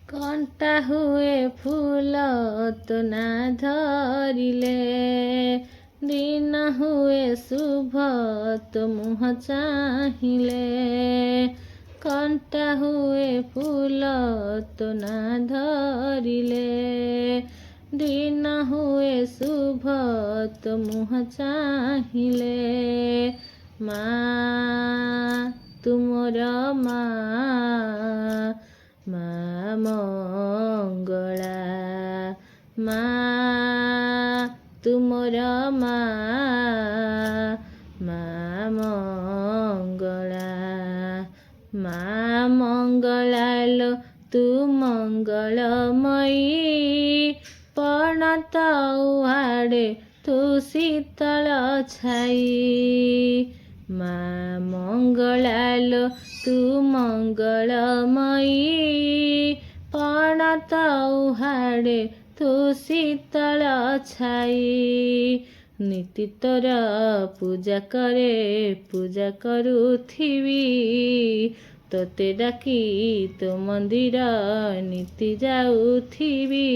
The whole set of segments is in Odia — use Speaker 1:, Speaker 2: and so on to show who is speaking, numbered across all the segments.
Speaker 1: କଣ୍ଟା ହୁଏ ଫୁଲ ତୋ ନା ଧରିଲେ, ଦିନ ହୁଏ ଶୁଭ ତୋ ମୁହଁ ଚାହିଁଲେ। କଣ୍ଟା ହୁଏ ଫୁଲ ତୋ ନା ଧରିଲେ, ଦିନ ହୁଏ ଶୁଭ ତୋ ମୁହଁ ଚାହିଁଲେ। ମା ତୁମର ମା, ମା ମଙ୍ଗଳା, ମା ତୁମର ମା, ମା ମଙ୍ଗଳା। ମା ମଙ୍ଗଳା ଲୋ ତୁ ମଙ୍ଗଳମୟୀ, ପଣତ ଉଆଡ଼େ ତୁ ଶୀତଳ ଛାଇ। ମା ମଙ୍ଗଳା ଲୋ ତୁ ମଙ୍ଗଳମୟୀ, ପଣତ ଉହାଡ଼େ ତୁ ଶୀତଳ ଛାଇ। ନିତି ତୋର ପୂଜା କରେ ପୂଜା କରୁଥିବି, ତୋତେ ଡାକି ତୋ ମନ୍ଦିର ନିତି ଯାଉଥିବି।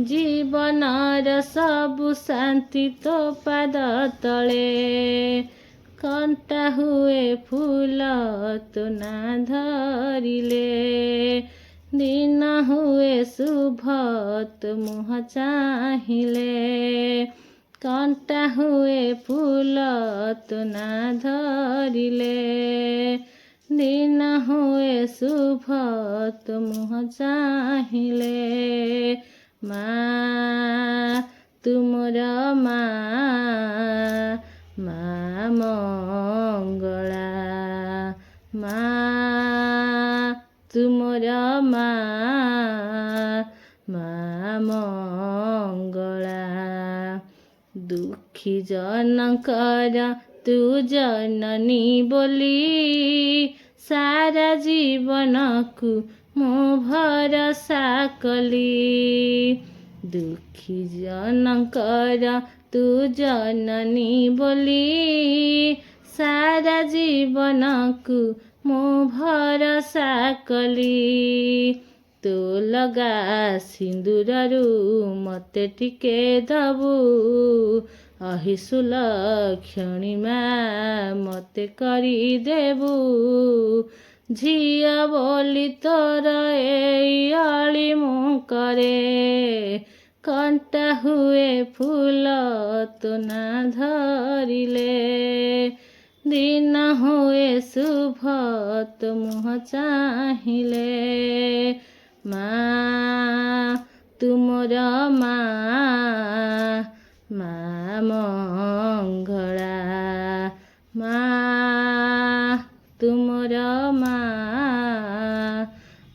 Speaker 1: ଜୀବନର ସବୁ ଶାନ୍ତି ତୋ ପାଦ ତଳେ, କଣ୍ଟା ହୁଏ ଫୁଲ ତୋ ନା ଧରିଲେ, ଦିନ ହୁଏ ଶୁଭ ତୋ ମୁହଁ ଚାହିଁଲେ। କଣ୍ଟା ହୁଏ ଫୁଲ ତୋ ନା ଧରିଲେ, ଦିନ ହୁଏ ଶୁଭ ତୋ ମୁହଁ ଚାହିଁଲେ। ମା ତୁମର ମା, ମା ମଙ୍ଗଳା, ମା ତୁମର ମା, ମା ମଙ୍ଗଳା। ଦୁଃଖୀ ଜନଙ୍କର ତୁ ଜନନୀ ବୋଲି, ସାରା ଜୀବନକୁ ମୁଁ ଭରସା କଲି। ଦୁଃଖୀ ଜନଙ୍କର ତୁ ଜନନୀ ବୋଲି, ସାରା ଜୀବନକୁ ମୁଁ ଭରସା କଲି। ତୋ ଲଗା ସିନ୍ଦୁରରୁ ମତେ ଟିକେ ଦବୁ, ଅହିଶୂଲ କ୍ଷଣି ମା ମତେ କରିଦେବୁ। ଝିଅ ବୋଲି ତୋର ଏଇ ଅଳି ମୁଁ କରେ, କଣ୍ଟା ହୁଏ ଫୁଲ ତୋ ନା ଧରିଲେ, ଦିନ ହୁଏ ଶୁଭ ତୋ ମୁହଁ ଚାହିଁଲେ। ମା ତୁମର ମା, ମା ମଙ୍ଗଳା, ମା ତୁମର ମା,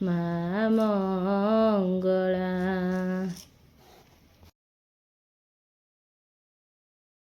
Speaker 1: ମା ମଙ୍ଗଳା।